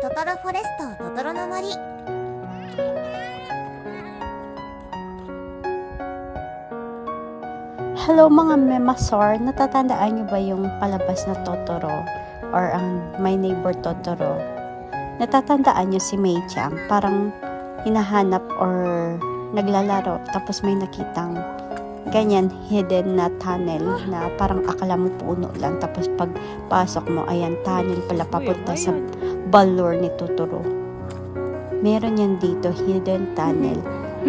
トトロフォレストトトロの森。Hello mga memasor, natatandaan niyo ba yung palabas na Totoro or ang My Neighbor Totoro? Natatandaan niyo si Mei-chan, parang hinahanap or naglalaro tapos may nakitang ganyan hidden na tunnel na parang akala mo puno lang tapos pagpasok mo ayan tunnel pala papunta sa balor ni Totoro. Meron yan dito, hidden tunnel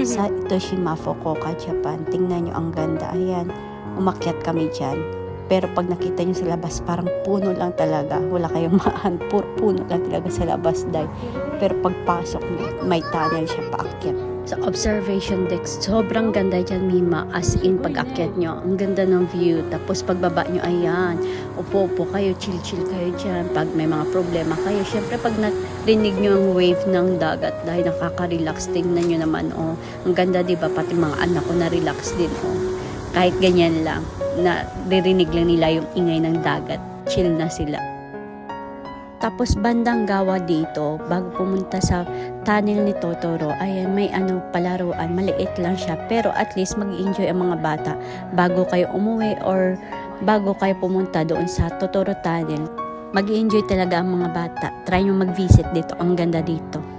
sa Itoshima, Fukuoka, Japan. Tingnan nyo ang ganda. Ayan, umakyat kami dyan. Pero pag nakita nyo sa labas, parang puno lang talaga. Wala kayong maan. Puro puno lang talaga sa labas, day. Pero pagpasok nyo, may tunnel siya paakyat. Sa observation deck, sobrang ganda dyan, Mima. As in, pag-akyat nyo, ang ganda ng view. Tapos pagbaba nyo, ayan, upo-upo kayo, chill-chill kayo dyan. Pag may mga problema kayo, syempre pag narinig nyo ang wave ng dagat, dahil nakaka-relax, tingnan nyo naman, oh. Ang ganda, diba? Pati mga anak ko na-relax din, oh. Kahit ganyan lang, naririnig lang nila yung ingay ng dagat. Chill na sila. Tapos bandang gawa dito, bago pumunta sa tunnel ni Totoro, ayan may palaruan, maliit lang siya. Pero at least mag-enjoy ang mga bata bago kayo umuwi or bago kayo pumunta doon sa Totoro Tunnel. Mag-enjoy talaga ang mga bata. Try nyo mag-visit dito, ang ganda dito.